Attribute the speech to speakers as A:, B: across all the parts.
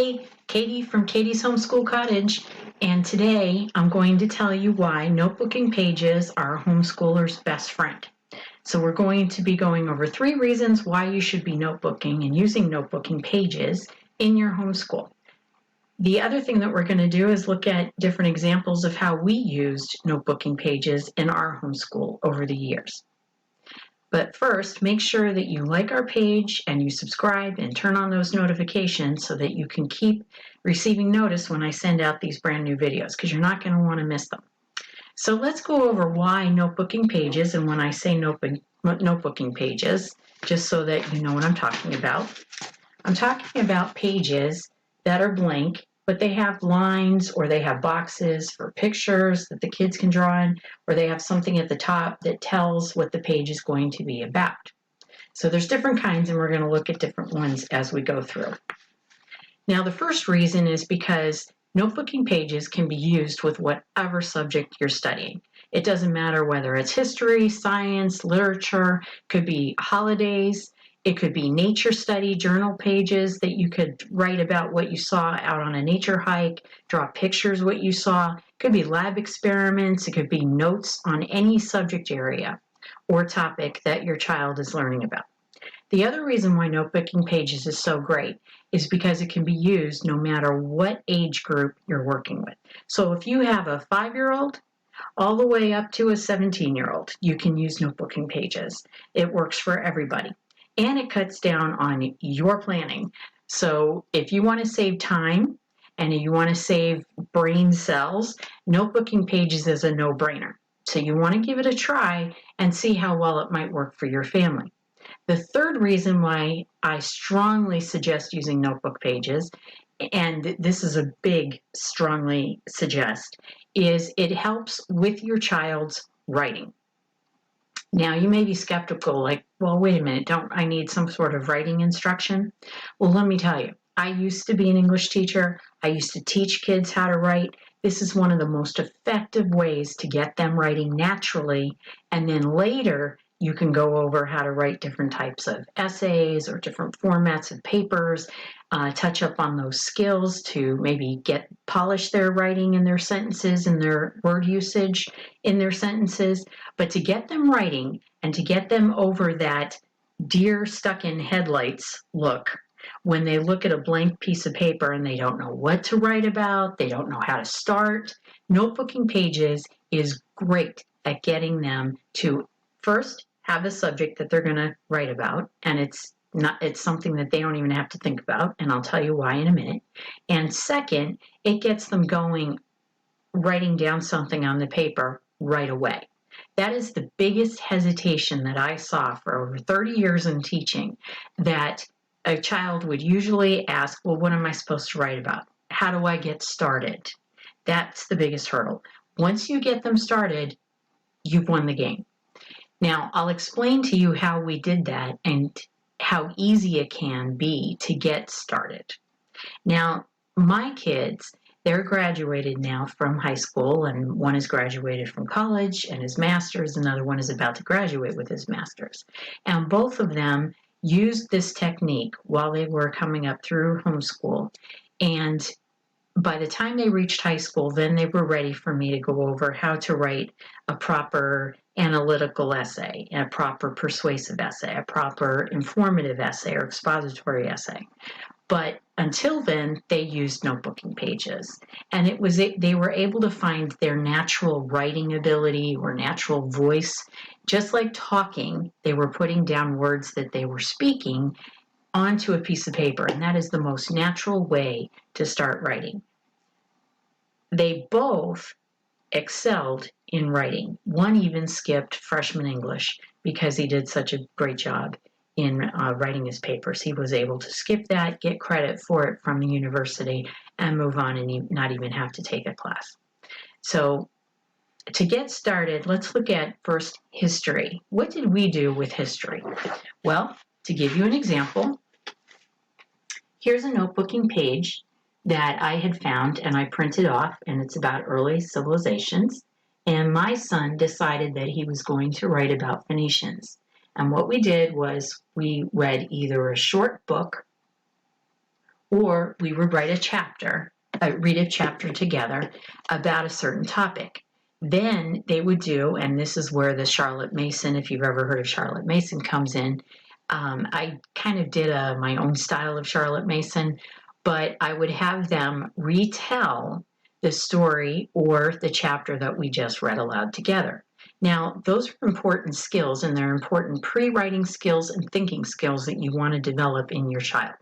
A: Hey, Katie from Katie's Homeschool Cottage, and today I'm going to tell you why notebooking pages are a homeschooler's best friend. So we're going to be going over 3 reasons why you should be notebooking and using notebooking pages in your homeschool. The other thing that we're going to do is look at different examples of how we used notebooking pages in our homeschool over the years. But first, make sure that you like our page and you subscribe and turn on those notifications so that you can keep receiving notice when I send out these brand new videos, because you're not going to want to miss them. So let's go over why notebooking pages, and when I say notebooking pages, just so that you know what I'm talking about. I'm talking about pages that are blank, but they have lines or they have boxes for pictures that the kids can draw in, or they have something at the top that tells what the page is going to be about. So there's different kinds, and we're going to look at different ones as we go through. Now, the first reason is because notebooking pages can be used with whatever subject you're studying. It doesn't matter whether it's history, science, literature, could be holidays, it could be nature study, journal pages that you could write about what you saw out on a nature hike, draw pictures what you saw. It could be lab experiments. It could be notes on any subject area or topic that your child is learning about. The other reason why notebooking pages is so great is because it can be used no matter what age group you're working with. So if you have a 5-year-old all the way up to a 17-year-old, you can use notebooking pages. It works for everybody. And it cuts down on your planning. So if you want to save time and you want to save brain cells, notebooking pages is a no-brainer. So you want to give it a try and see how well it might work for your family. The third reason why I strongly suggest using notebook pages, and this is a big strongly suggest, is it helps with your child's writing. Now, you may be skeptical, like, well, wait a minute, don't I need some sort of writing instruction? Well, let me tell you, I used to be an English teacher. I used to teach kids how to write. This is one of the most effective ways to get them writing naturally, and then later you can go over how to write different types of essays or different formats of papers, touch up on those skills to maybe polish their writing in their sentences and their word usage in their sentences. But to get them writing and to get them over that deer stuck in headlights look, when they look at a blank piece of paper and they don't know what to write about, they don't know how to start, notebooking pages is great at getting them to first have a subject that they're going to write about, and it's something that they don't even have to think about, and I'll tell you why in a minute. And second, it gets them going, writing down something on the paper right away. That is the biggest hesitation that I saw for over 30 years in teaching, that a child would usually ask, well, what am I supposed to write about? How do I get started? That's the biggest hurdle. Once you get them started, you've won the game. Now, I'll explain to you how we did that and how easy it can be to get started. Now, my kids, they're graduated now from high school, and one is graduated from college and his master's, another one is about to graduate with his master's. And both of them used this technique while they were coming up through homeschool. And by the time they reached high school, then they were ready for me to go over how to write a proper analytical essay, a proper persuasive essay, a proper informative essay or expository essay. But until then, they used notebooking pages, and they were able to find their natural writing ability or natural voice. Just like talking, they were putting down words that they were speaking onto a piece of paper, and that is the most natural way to start writing. They both excelled in writing. One even skipped freshman English because he did such a great job in writing his papers. He was able to skip that, get credit for it from the university, and move on and not even have to take a class. So to get started, let's look at first history. What did we do with history? Well, to give you an example, here's a notebooking page that I had found and I printed off, and it's about early civilizations. And my son decided that he was going to write about Phoenicians. And what we did was we read either a short book or we would read a chapter together about a certain topic. Then they would do, and this is where the Charlotte Mason, if you've ever heard of Charlotte Mason, comes in. I kind of did my own style of Charlotte Mason, but I would have them retell the story or the chapter that we just read aloud together. Now, those are important skills, and they're important pre-writing skills and thinking skills that you want to develop in your child.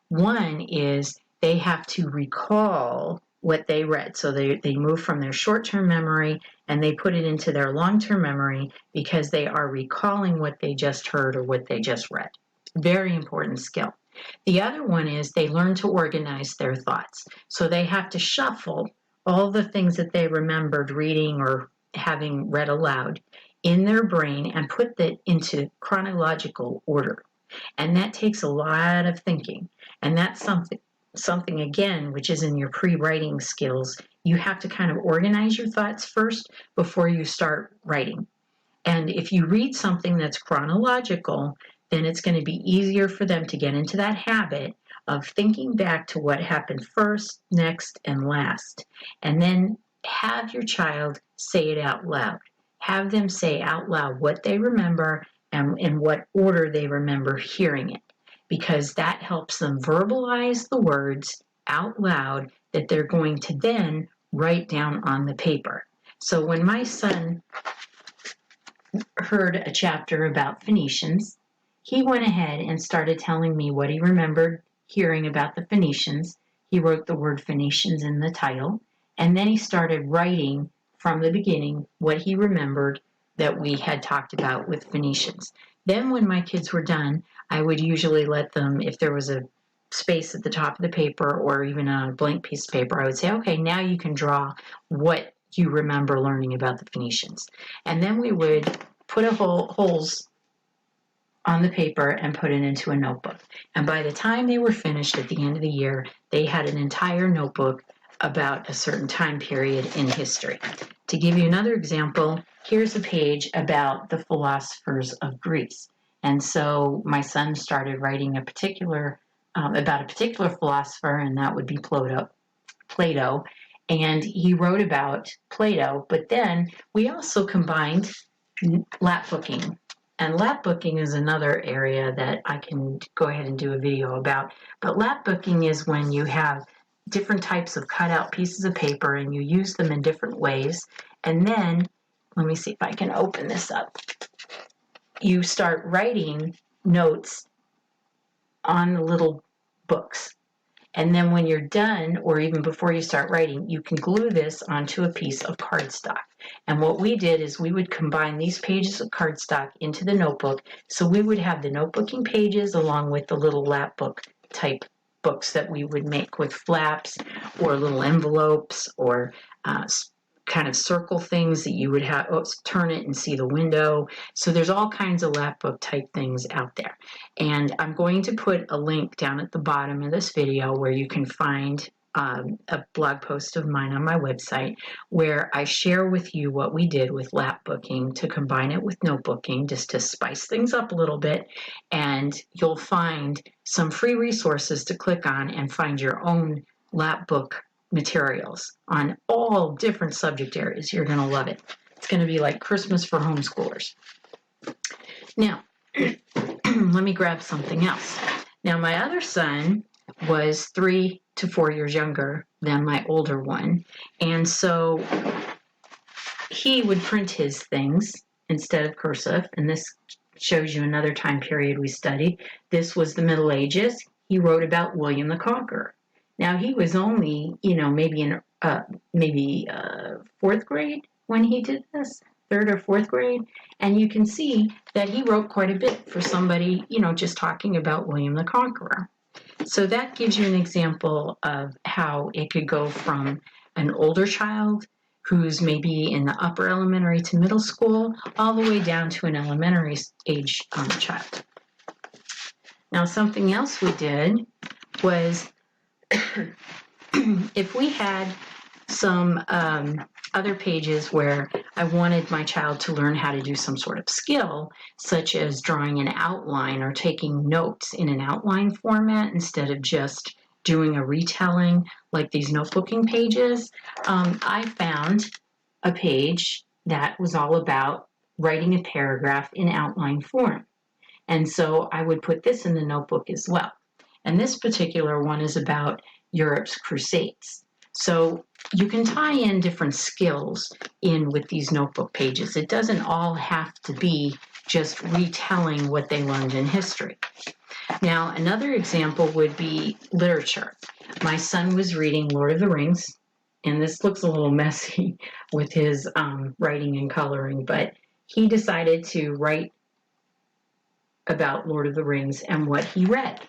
A: One is they have to recall what they read. So they move from their short-term memory and they put it into their long-term memory because they are recalling what they just heard or what they just read. Very important skill. The other one is they learn to organize their thoughts. So they have to shuffle all the things that they remembered reading or having read aloud in their brain and put that into chronological order. And that takes a lot of thinking. And that's something again, which is in your pre-writing skills. You have to kind of organize your thoughts first before you start writing. And if you read something that's chronological, then it's going to be easier for them to get into that habit of thinking back to what happened first, next, and last. And then have your child say it out loud. Have them say out loud what they remember and in what order they remember hearing it, because that helps them verbalize the words out loud that they're going to then write down on the paper. So when my son heard a chapter about Phoenicians, he went ahead and started telling me what he remembered hearing about the Phoenicians. He wrote the word Phoenicians in the title, and then he started writing from the beginning what he remembered that we had talked about with Phoenicians. Then when my kids were done, I would usually let them, if there was a space at the top of the paper or even a blank piece of paper, I would say, okay, now you can draw what you remember learning about the Phoenicians. And then we would put holes on the paper and put it into a notebook. And by the time they were finished at the end of the year, they had an entire notebook about a certain time period in history. To give you another example, here's a page about the philosophers of Greece. And so my son started writing about a particular philosopher, and that would be Plato. And he wrote about Plato, but then we also combined lapbooking. And lapbooking is another area that I can go ahead and do a video about. But lapbooking is when you have different types of cutout pieces of paper and you use them in different ways. And then, let me see if I can open this up. You start writing notes on the little books. And then when you're done, or even before you start writing, you can glue this onto a piece of cardstock. And what we did is we would combine these pages of cardstock into the notebook. So we would have the notebooking pages along with the little lapbook type books that we would make with flaps or little envelopes or kind of circle things that you would have, turn it and see the window. So there's all kinds of lapbook type things out there. And I'm going to put a link down at the bottom of this video where you can find a blog post of mine on my website where I share with you what we did with lapbooking to combine it with notebooking just to spice things up a little bit. And you'll find some free resources to click on and find your own lapbook materials on all different subject areas. You're going to love it. It's going to be like Christmas for homeschoolers. Now, let me grab something else. Now, my other son was 3 to 4 years younger than my older one. And so he would print his things instead of cursive. And this shows you another time period we studied. This was the Middle Ages. He wrote about William the Conqueror. Now, he was only, maybe in fourth grade when he did this, third or fourth grade. And you can see that he wrote quite a bit for somebody, just talking about William the Conqueror. So that gives you an example of how it could go from an older child who's maybe in the upper elementary to middle school, all the way down to an elementary age child. Now, something else we did was if we had some other pages where I wanted my child to learn how to do some sort of skill, such as drawing an outline or taking notes in an outline format instead of just doing a retelling like these notebooking pages, I found a page that was all about writing a paragraph in outline form. And so I would put this in the notebook as well. And this particular one is about Europe's Crusades. So you can tie in different skills in with these notebook pages. It doesn't all have to be just retelling what they learned in history. Now, another example would be literature. My son was reading Lord of the Rings, and this looks a little messy with his writing and coloring, but he decided to write about Lord of the Rings and what he read.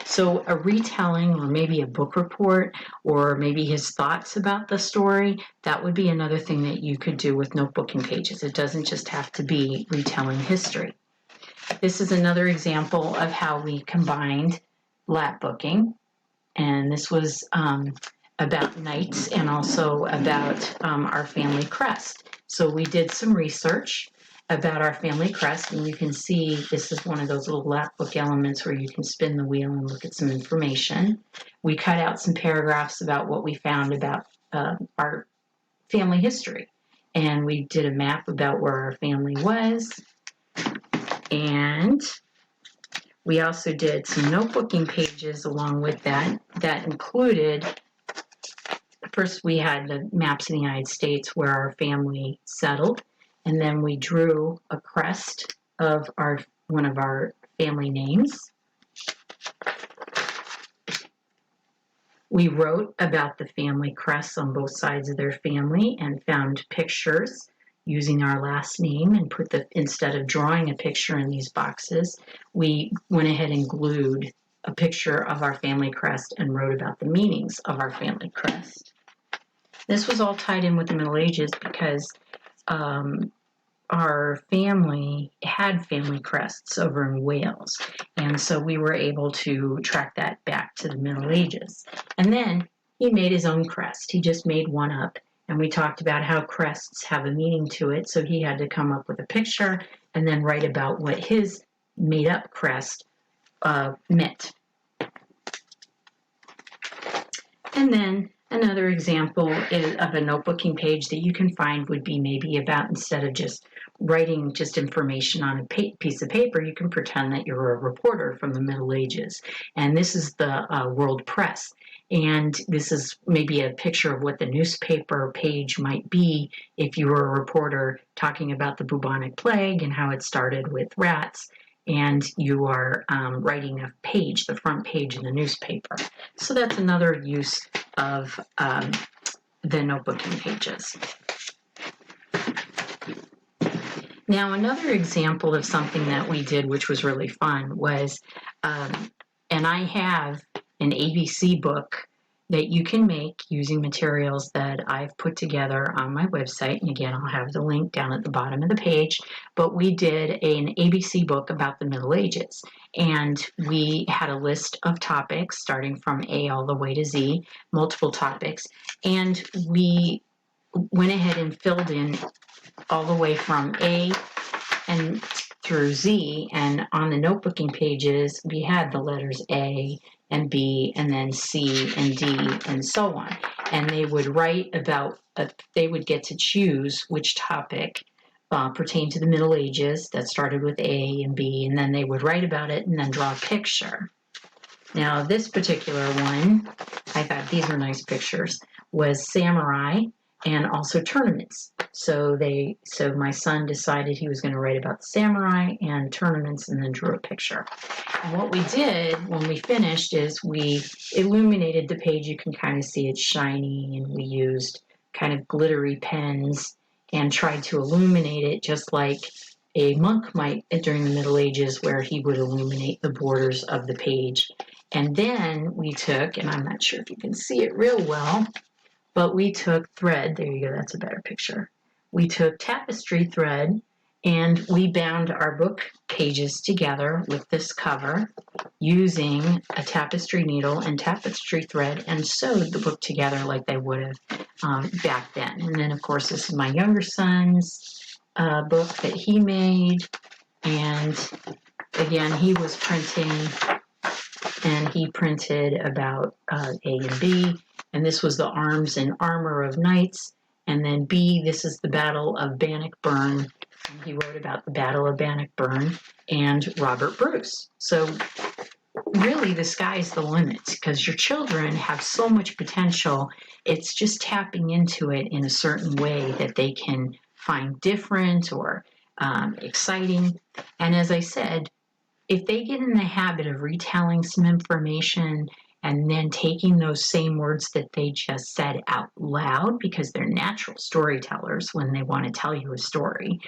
A: So a retelling, or maybe a book report, or maybe his thoughts about the story, that would be another thing that you could do with notebooking pages. It doesn't just have to be retelling history. This is another example of how we combined lapbooking, and this was about knights and also about our family crest. So we did some research about our family crest, and you can see this is one of those little lapbook elements where you can spin the wheel and look at some information. We cut out some paragraphs about what we found about our family history, and we did a map about where our family was, and we also did some notebooking pages along with that included, first we had the maps in the United States where our family settled, and then we drew a crest of one of our family names. We wrote about the family crests on both sides of their family and found pictures using our last name, and instead of drawing a picture in these boxes, we went ahead and glued a picture of our family crest and wrote about the meanings of our family crest. This was all tied in with the Middle Ages because our family had family crests over in Wales, and so we were able to track that back to the Middle Ages. And then he made his own crest. He just made one up, and we talked about how crests have a meaning to it, so he had to come up with a picture and then write about what his made-up crest meant. And then another example of a notebooking page that you can find would be maybe about, instead of just writing just information on a piece of paper, you can pretend that you're a reporter from the Middle Ages. And this is the World Press. And this is maybe a picture of what the newspaper page might be if you were a reporter talking about the bubonic plague and how it started with rats, and you are writing a page, the front page in the newspaper. So that's another use of the notebooking pages. Now, another example of something that we did, which was really fun, was, and I have an ABC book that you can make using materials that I've put together on my website. And again, I'll have the link down at the bottom of the page. But we did an ABC book about the Middle Ages. And we had a list of topics starting from A all the way to Z, multiple topics. And we went ahead and filled in all the way from A and through Z. And on the notebooking pages, we had the letters A and B, and then C and D, and so on. And they would write about, they would get to choose which topic pertained to the Middle Ages that started with A and B, and then they would write about it and then draw a picture. Now, this particular one, I thought these were nice pictures, was samurai and also tournaments. So my son decided he was going to write about the samurai and tournaments, and then drew a picture. And what we did when we finished is we illuminated the page. You can kind of see it's shiny, and we used kind of glittery pens and tried to illuminate it just like a monk might during the Middle Ages, where he would illuminate the borders of the page. And then we took, and I'm not sure if you can see it real well, but we took thread, there you go, that's a better picture. We took tapestry thread, and we bound our book pages together with this cover using a tapestry needle and tapestry thread, and sewed the book together like they would have back then. And then, of course, this is my younger son's book that he made, and again, he was printing and he printed about A and B, and this was the arms and armor of knights, and then B, this is the Battle of Bannockburn. And he wrote about the Battle of Bannockburn and Robert Bruce. So really the sky's the limit because your children have so much potential. It's just tapping into it in a certain way that they can find different or exciting. And as I said, if they get in the habit of retelling some information and then taking those same words that they just said out loud, because they're natural storytellers when they want to tell you a story,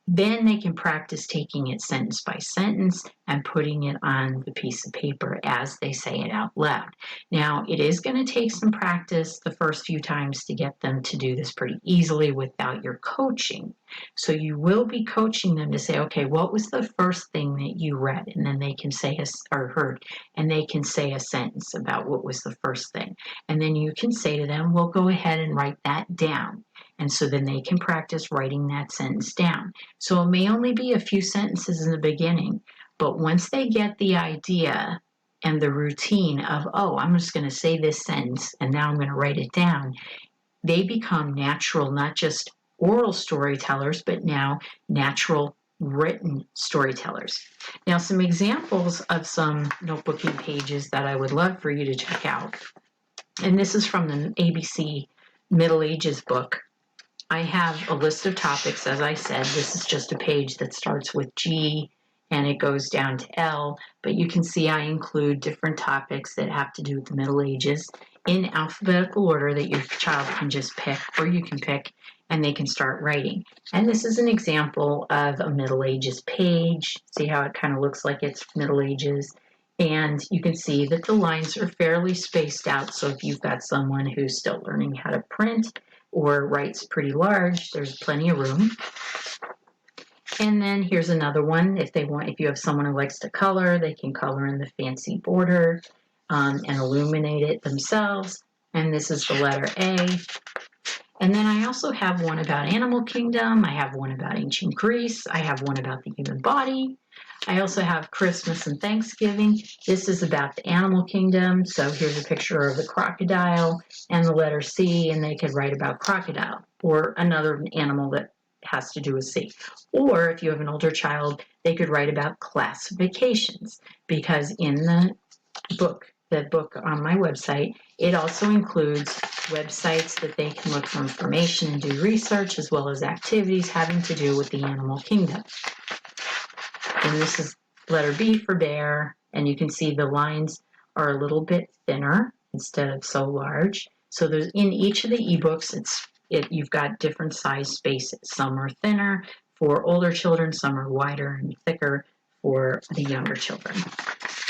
A: then they can practice taking it sentence by sentence and putting it on the piece of paper as they say it out loud. Now, it is going to take some practice the first few times to get them to do this pretty easily without your coaching. So you will be coaching them to say, okay, what was the first thing that you read? And then they can say or heard, and they can say a sentence about what was the first thing. And then you can say to them, well, go ahead and write that down. And so then they can practice writing that sentence down. So it may only be a few sentences in the beginning, but once they get the idea and the routine of, oh, I'm just going to say this sentence and now I'm going to write it down, they become natural, not just oral storytellers, but now natural written storytellers. Now, some examples of some notebooking pages that I would love for you to check out. And this is from the ABC Middle Ages book. I have a list of topics, as I said. This is just a page that starts with G and it goes down to L, but you can see I include different topics that have to do with the Middle Ages in alphabetical order that your child can just pick, or you can pick, and they can start writing. And this is an example of a Middle Ages page. See how it kind of looks like it's Middle Ages? And you can see that the lines are fairly spaced out, so if you've got someone who's still learning how to print or writes pretty large, there's plenty of room. And then here's another one. If you have someone who likes to color, they can color in the fancy border and illuminate it themselves. And this is the letter A. And then I also have one about Animal Kingdom. I have one about ancient Greece. I have one about the human body. I also have Christmas and Thanksgiving. This is about the animal kingdom. So here's a picture of the crocodile and the letter C, and they could write about crocodile or another animal that has to do with C. Or if you have an older child, they could write about classifications, because in the book on my website, it also includes websites that they can look for information and do research, as well as activities having to do with the animal kingdom. And this is letter B for bear, and you can see the lines are a little bit thinner instead of so large. So there's in each of the ebooks, you've got different size spaces. Some are thinner for older children, some are wider and thicker for the younger children.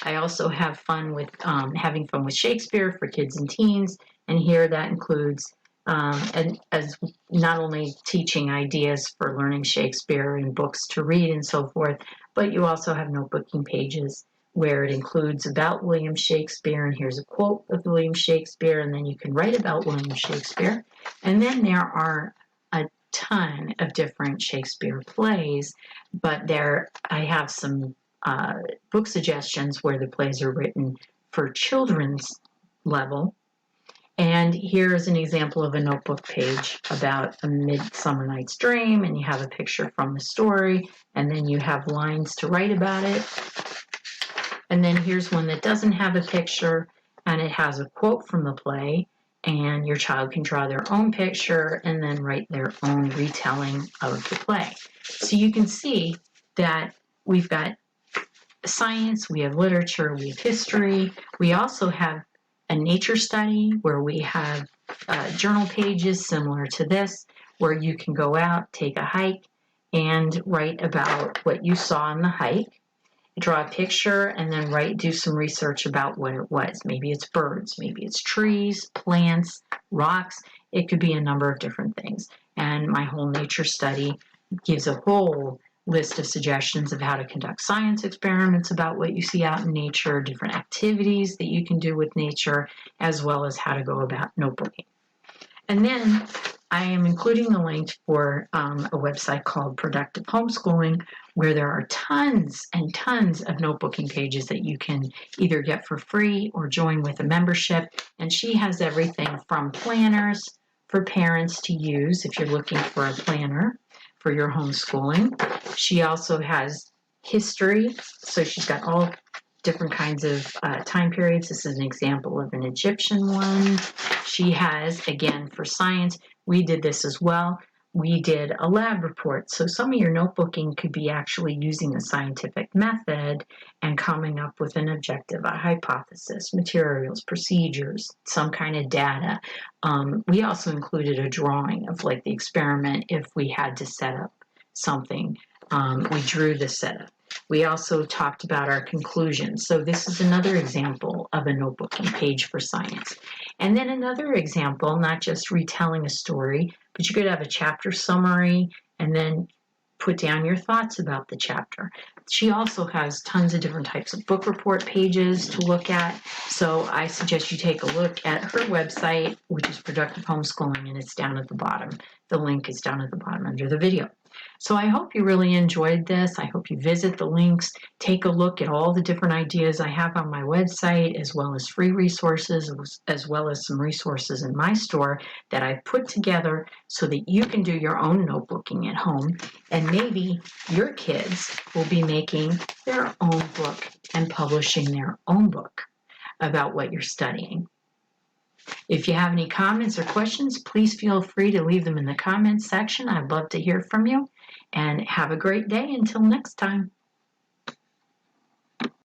A: I also have fun with having fun with Shakespeare for kids and teens, and here that includes and as not only teaching ideas for learning Shakespeare and books to read and so forth, but you also have notebooking pages where it includes about William Shakespeare, and here's a quote of William Shakespeare, and then you can write about William Shakespeare. And then there are a ton of different Shakespeare plays, but I have some book suggestions where the plays are written for children's level. And here's an example of a notebook page about A Midsummer Night's Dream, and you have a picture from the story, and then you have lines to write about it. And then here's one that doesn't have a picture, and it has a quote from the play, and your child can draw their own picture and then write their own retelling of the play. So you can see that we've got science, we have literature, we have history. We also have a nature study where we have journal pages similar to this, where you can go out, take a hike, and write about what you saw on the hike, draw a picture, and then do some research about what it was. Maybe it's birds, maybe it's trees, plants, rocks. It could be a number of different things. And my whole nature study gives a whole list of suggestions of how to conduct science experiments about what you see out in nature, different activities that you can do with nature, as well as how to go about notebooking. And then I am including the link for a website called Productive Homeschooling, where there are tons and tons of notebooking pages that you can either get for free or join with a membership. And she has everything from planners for parents to use if you're looking for a planner for your homeschooling. She also has history, so she's got all different kinds of time periods. This is an example of an Egyptian one. She has, again, for science, we did this as well. We did a lab report. So some of your notebooking could be actually using a scientific method and coming up with an objective, a hypothesis, materials, procedures, some kind of data. We also included a drawing of like the experiment if we had to set up something. We drew the setup. We also talked about our conclusions. So this is another example of a notebooking page for science. And then another example, not just retelling a story, but you could have a chapter summary and then put down your thoughts about the chapter. She also has tons of different types of book report pages to look at. So I suggest you take a look at her website, which is Productive Homeschooling, and it's down at the bottom. The link is down at the bottom under the video. So I hope you really enjoyed this. I hope you visit the links, take a look at all the different ideas I have on my website, as well as free resources, as well as some resources in my store that I've put together so that you can do your own notebooking at home. And maybe your kids will be making their own book and publishing their own book about what you're studying. If you have any comments or questions, please feel free to leave them in the comments section. I'd love to hear from you. And have a great day until next time.